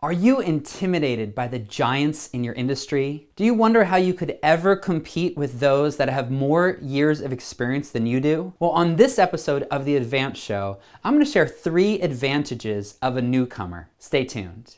Are you intimidated by the giants in your industry? Do you wonder how you could ever compete with those that have more years of experience than you do? Well, on this episode of The Advance Show, I'm going to share 3 advantages of a newcomer. Stay tuned.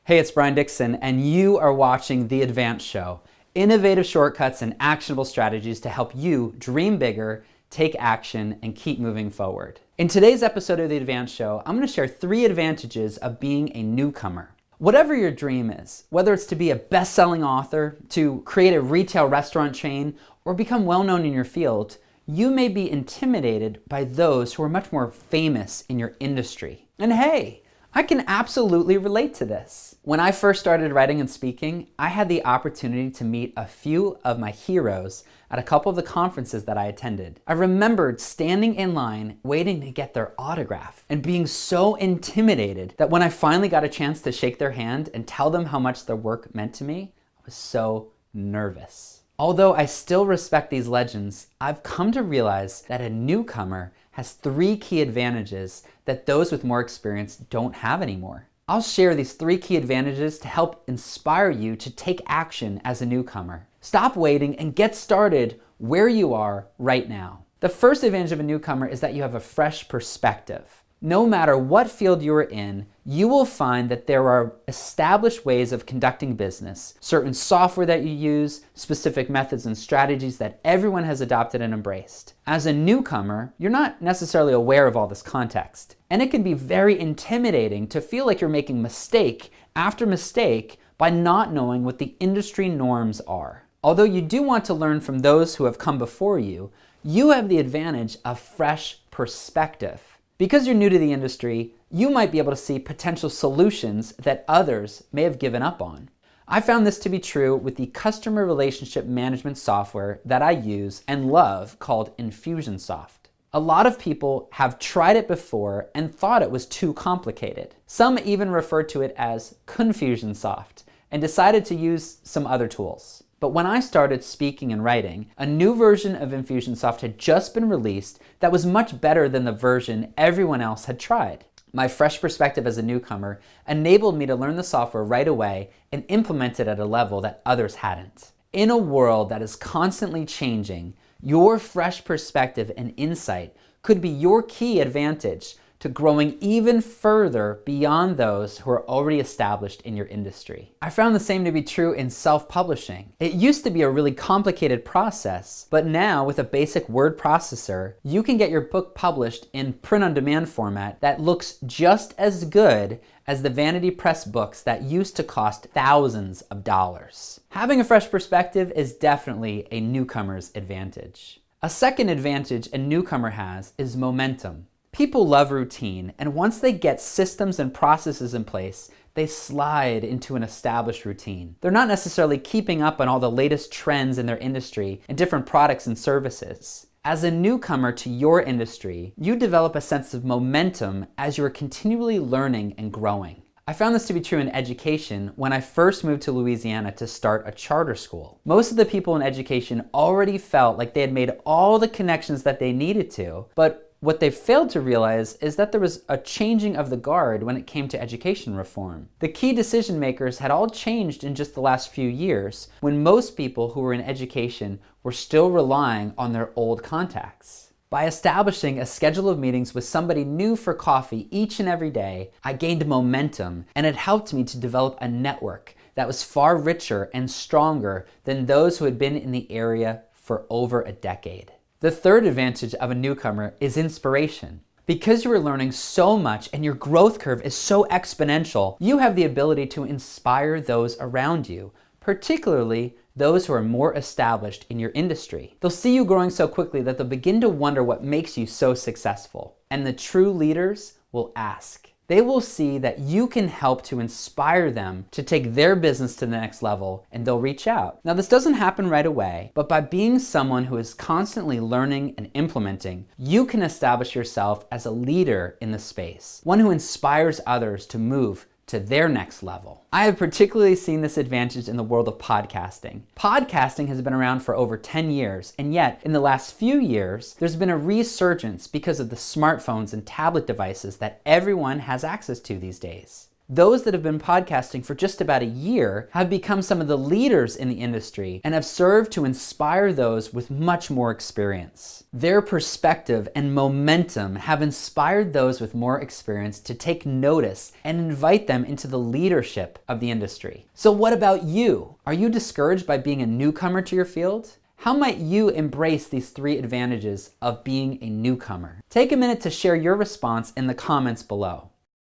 Hey, it's Brian Dixon, and you are watching The Advance Show. Innovative shortcuts and actionable strategies to help you dream bigger, take action, and keep moving forward. In today's episode of The Advance Show, I'm going to share 3 advantages of being a newcomer. Whatever your dream is, whether it's to be a best-selling author, to create a retail restaurant chain, or become well-known in your field, you may be intimidated by those who are much more famous in your industry. And hey, I can absolutely relate to this. When I first started writing and speaking, I had the opportunity to meet a few of my heroes at a couple of the conferences that I attended. I remembered standing in line waiting to get their autograph and being so intimidated that when I finally got a chance to shake their hand and tell them how much their work meant to me, I was so nervous. Although I still respect these legends, I've come to realize that a newcomer has 3 key advantages that those with more experience don't have anymore. I'll share these 3 key advantages to help inspire you to take action as a newcomer. Stop waiting and get started where you are right now. The first advantage of a newcomer is that you have a fresh perspective. No matter what field you're in, you will find that there are established ways of conducting business, certain software that you use, specific methods and strategies that everyone has adopted and embraced. As a newcomer, you're not necessarily aware of all this context, and it can be very intimidating to feel like you're making mistake after mistake by not knowing what the industry norms are. Although you do want to learn from those who have come before you, you have the advantage of fresh perspective. Because you're new to the industry, you might be able to see potential solutions that others may have given up on. I found this to be true with the customer relationship management software that I use and love called Infusionsoft. A lot of people have tried it before and thought it was too complicated. Some even referred to it as Confusionsoft and decided to use some other tools. But when I started speaking and writing, a new version of Infusionsoft had just been released that was much better than the version everyone else had tried. My fresh perspective as a newcomer enabled me to learn the software right away and implement it at a level that others hadn't. In a world that is constantly changing, your fresh perspective and insight could be your key advantage to growing even further beyond those who are already established in your industry. I found the same to be true in self-publishing. It used to be a really complicated process, but now with a basic word processor, you can get your book published in print-on-demand format that looks just as good as the vanity press books that used to cost thousands of dollars. Having a fresh perspective is definitely a newcomer's advantage. A second advantage a newcomer has is momentum. People love routine, and once they get systems and processes in place, they slide into an established routine. They're not necessarily keeping up on all the latest trends in their industry and different products and services. As a newcomer to your industry, you develop a sense of momentum as you are continually learning and growing. I found this to be true in education when I first moved to Louisiana to start a charter school. Most of the people in education already felt like they had made all the connections that they needed to, but what they failed to realize is that there was a changing of the guard when it came to education reform. The key decision makers had all changed in just the last few years, when most people who were in education were still relying on their old contacts. By establishing a schedule of meetings with somebody new for coffee each and every day, I gained momentum, and it helped me to develop a network that was far richer and stronger than those who had been in the area for over a decade. The third advantage of a newcomer is inspiration. Because you are learning so much and your growth curve is so exponential, you have the ability to inspire those around you, particularly those who are more established in your industry. They'll see you growing so quickly that they'll begin to wonder what makes you so successful. And the true leaders will ask. They will see that you can help to inspire them to take their business to the next level, and they'll reach out. Now, this doesn't happen right away, but by being someone who is constantly learning and implementing, you can establish yourself as a leader in the space, one who inspires others to move to their next level. I have particularly seen this advantage in the world of podcasting. Podcasting has been around for over 10 years, and yet in the last few years, there's been a resurgence because of the smartphones and tablet devices that everyone has access to these days. Those that have been podcasting for just about a year have become some of the leaders in the industry and have served to inspire those with much more experience. Their perspective and momentum have inspired those with more experience to take notice and invite them into the leadership of the industry. So what about you? Are you discouraged by being a newcomer to your field? How might you embrace these 3 advantages of being a newcomer? Take a minute to share your response in the comments below.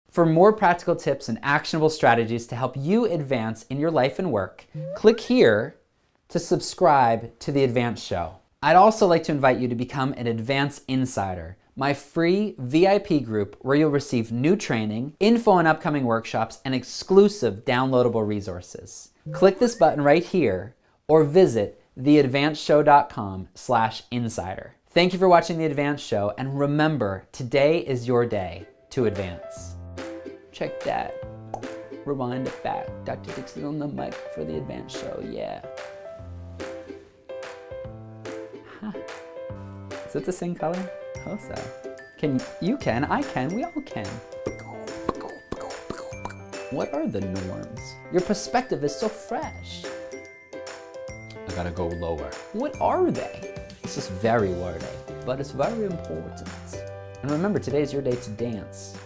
For more practical tips and actionable strategies to help you advance in your life and work, click here to subscribe to The Advance Show. I'd also like to invite you to become an Advance Insider, my free VIP group where you'll receive new training, info on upcoming workshops, and exclusive downloadable resources. Click this button right here or visit theadvanceshow.com/insider. Thank you for watching The Advance Show, and remember, today is your day to advance. Check that. Rewind it back. Dr. Dixon on the mic for The Advance Show, yeah. Huh. Is it the same color? Oh, so. You can, I can, we all can. What are the norms? Your perspective is so fresh. I gotta go lower. What are they? This is very wordy, but it's very important. And remember, today is your day to dance.